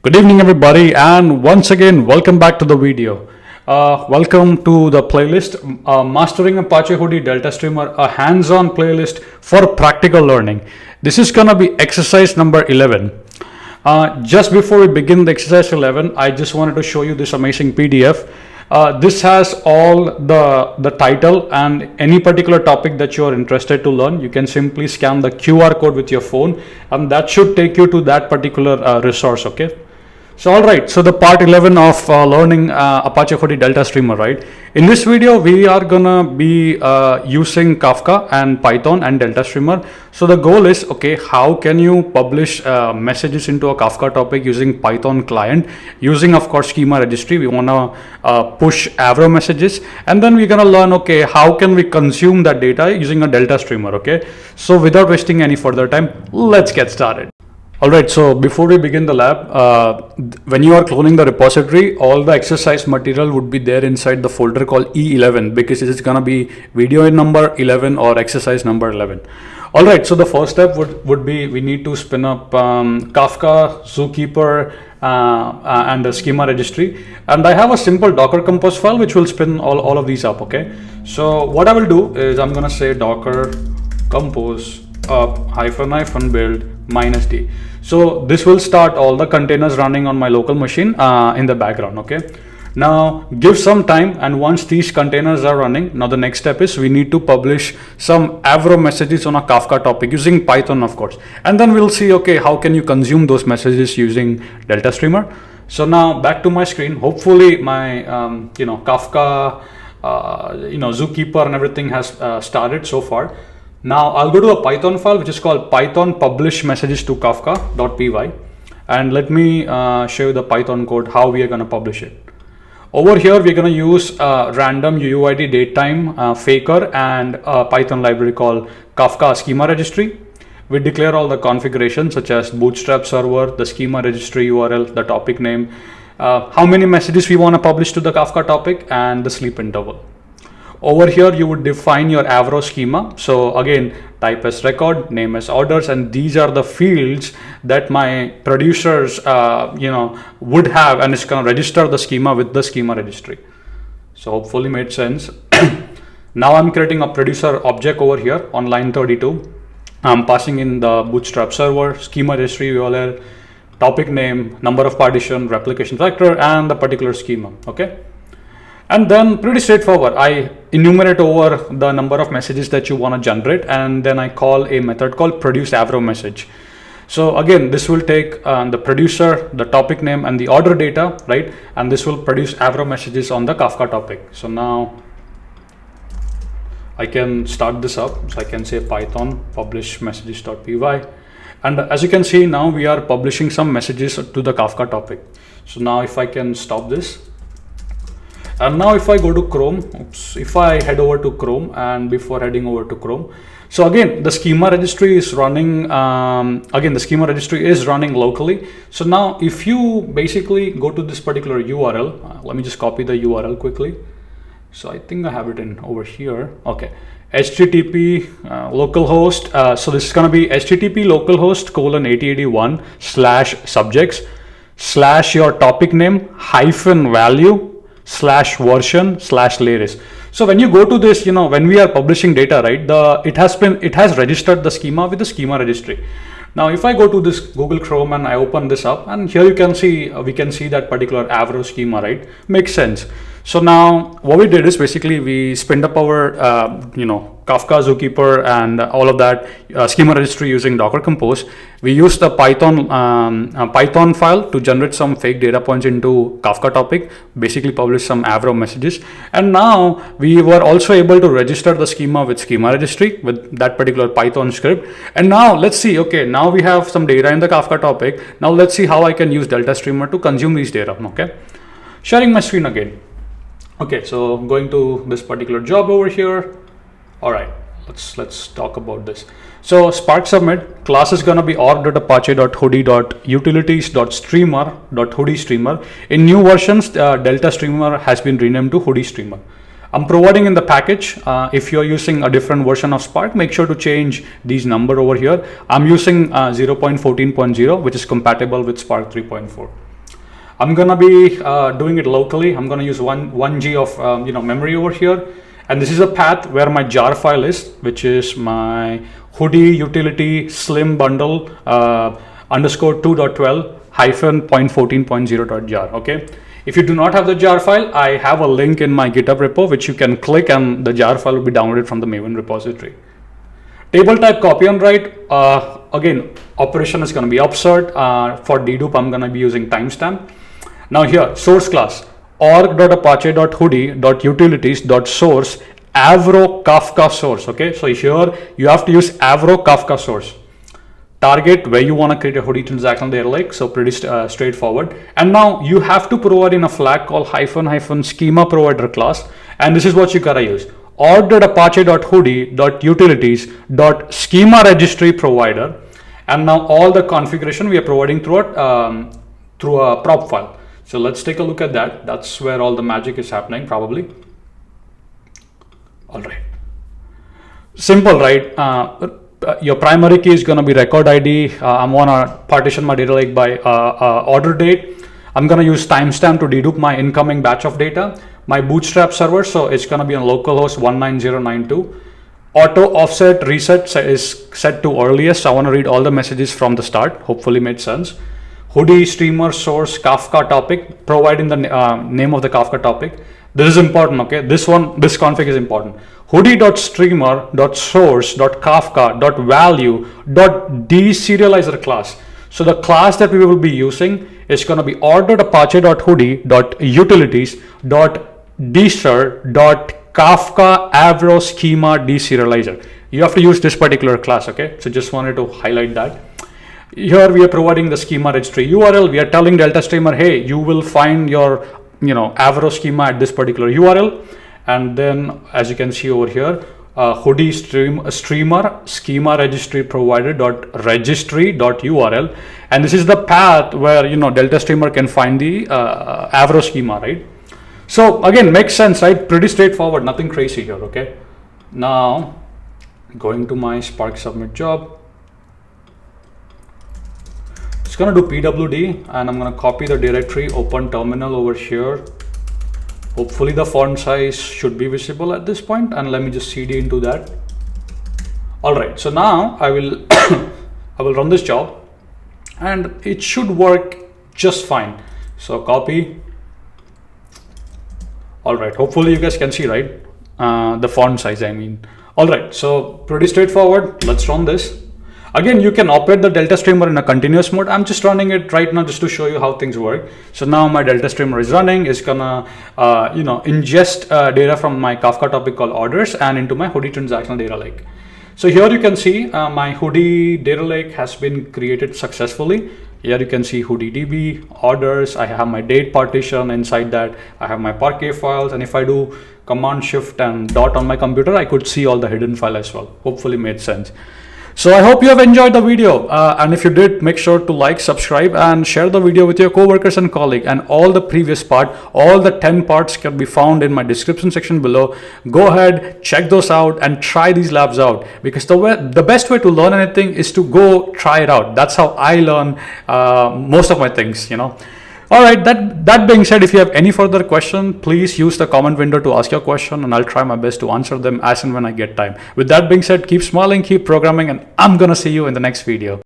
Good evening everybody, and once again welcome back to the video. Welcome to the playlist Mastering Apache Hudi Delta Streamer, a hands-on playlist for practical learning. This is gonna be exercise number 11. Just before we begin the exercise 11, I just wanted to show you this amazing PDF. This has all the title and any particular topic that you are interested to learn. You can simply scan the QR code with your phone and that should take you to that particular resource, okay? So alright, so the part 11 of learning Apache Hudi Delta Streamer, right? In this video, we are gonna be using Kafka and Python and Delta Streamer. So the goal is, okay, how can you publish messages into a Kafka topic using Python client, using of course schema registry. We wanna push Avro messages, and then we're gonna learn, okay, how can we consume that data using a Delta Streamer, okay? So without wasting any further time, let's get started. Alright, so before we begin the lab, when you are cloning the repository, all the exercise material would be there inside the folder called E11, because it is going to be video number 11 or exercise number 11. Alright, so the first step would be we need to spin up Kafka, Zookeeper, and the schema registry. And I have a simple Docker Compose file which will spin all of these up, okay? So what I will do is I'm going to say Docker Compose up -- build -d. So this will start all the containers running on my local machine in the background, okay? Now give some time, and once these containers are running, now the next step is we need to publish some Avro messages on a Kafka topic using Python, of course. And then we'll see, okay, how can you consume those messages using Delta Streamer. So now back to my screen. Hopefully my Kafka, Zookeeper and everything has started so far. Now I'll go to a Python file which is called Python publish messages to Kafka.py, and let me show you the Python code how we are going to publish it. Over here we're going to use random UUID datetime faker and a Python library called Kafka schema registry. We declare all the configurations such as bootstrap server, the schema registry URL, the topic name, how many messages we want to publish to the Kafka topic, and the sleep interval. Over here, you would define your Avro schema. So again, type as record, name as orders, and these are the fields that my producers, would have, and it's gonna register the schema with the schema registry. So hopefully made sense. Now I'm creating a producer object over here on line 32. I'm passing in the bootstrap server, schema registry URL, topic name, number of partition, replication factor, and the particular schema, okay? And then pretty straightforward, I enumerate over the number of messages that you want to generate, and then I call a method called produce Avro message. So again, this will take the producer, the topic name, and the order data, right? And this will produce Avro messages on the Kafka topic. So now I can start this up. So I can say Python publish messages.py. And as you can see, now we are publishing some messages to the Kafka topic. So now if I can stop this. And now if I go to Chrome, if I head over to Chrome, and before heading over to Chrome, so again, the schema registry is running, locally. So now if you basically go to this particular URL, let me just copy the URL quickly. So I think I have it in over here. Okay, HTTP localhost. So this is going to be HTTP localhost :8081/subjects/ your topic name -value /version/latest. So when you go to this, when we are publishing data, right, it has registered the schema with the schema registry. Now if I go to this Google Chrome and I open this up, and here you can see we can see that particular Avro schema, right? Makes sense. So now what we did is basically we spinned up our Kafka, Zookeeper, and all of that schema registry using Docker Compose. We used the Python file to generate some fake data points into Kafka topic, basically publish some Avro messages. And now we were also able to register the schema with schema registry with that particular Python script. And now let's see, okay, now we have some data in the Kafka topic. Now let's see how I can use Delta Streamer to consume these data, okay? Sharing my screen again. Okay, so going to this particular job over here. All right, let's talk about this. So Spark submit class is going to be org.apache.hudi.utilities.streamer.hudi streamer. In new versions, Delta Streamer has been renamed to Hudi Streamer. I'm providing in the package. If you're using a different version of Spark, make sure to change these number over here. I'm using 0.14.0, which is compatible with Spark 3.4. I'm gonna be doing it locally. I'm gonna use 1G of memory over here, and this is a path where my jar file is, which is my Hudi utility slim bundle underscore 2.12 hyphen 0.14.0.jar. Okay. If you do not have the jar file, I have a link in my GitHub repo which you can click, and the jar file will be downloaded from the Maven repository. Table type copy and write. Again, operation is going to be absurd. For dedupe, I'm going to be using timestamp. Now here, source class org.apache.hudi.utilities.source avro kafka source. Okay, so here you have to use avro kafka source. Target where you want to create a Hudi transactional data lake, so pretty straightforward. And now you have to provide in a flag called -- schema provider class, and this is what you gotta use: org.apache.hudi.utilities.schema registry provider. And now all the configuration we are providing through a prop file. So let's take a look at that. That's where all the magic is happening, probably. All right, simple, right? Your primary key is going to be record ID. I'm going to partition my data lake by order date. I'm going to use timestamp to dedupe my incoming batch of data. My bootstrap server, so it's going to be on localhost 19092. Auto offset reset is set to earliest. I want to read all the messages from the start. Hopefully made sense. Hudi streamer source Kafka topic, providing the name of the Kafka topic. This is important, okay? This config is important. Hudi.streamer.source.kafka.value.deserializer class. So the class that we will be using is going to be org.apache.hudi.utilities.deser.kafka avro schema deserializer. You have to use this particular class, okay? So just wanted to highlight that. Here we are providing the schema registry URL. We are telling Delta Streamer, hey, you will find your avro schema at this particular URL. And then as you can see over here, Hudi streamer schema registry provider dot registry dot URL, and this is the path where Delta Streamer can find the avro schema, right? So again, makes sense, right? Pretty straightforward, nothing crazy here. Okay, now going to my Spark submit job. It's gonna do pwd, and I'm gonna copy the directory, open terminal over here. Hopefully the font size should be visible at this point, and let me just cd into that. All right, so now I will I will run this job, and it should work just fine. So copy. All right, hopefully you guys can see, right? The font size, I mean. All right, so pretty straightforward. Let's run this. Again, you can operate the Delta Streamer in a continuous mode. I'm just running it right now just to show you how things work. So now my Delta Streamer is running. It's gonna, ingest data from my Kafka topic called orders and into my Hudi transactional data lake. So here you can see my Hudi data lake has been created successfully. Here you can see Hudi DB, orders. I have my date partition inside that. I have my Parquet files. And if I do Command Shift and dot on my computer, I could see all the hidden file as well. Hopefully made sense. So I hope you have enjoyed the video, and if you did, make sure to like, subscribe, and share the video with your coworkers and colleagues. And all the previous all the 10 parts can be found in my description section below. Go ahead, check those out, and try these labs out, because the best way to learn anything is to go try it out. That's how I learn most of my things, All right, that being said, if you have any further question, please use the comment window to ask your question, and I'll try my best to answer them as and when I get time. With that being said, keep smiling, keep programming, and I'm gonna see you in the next video.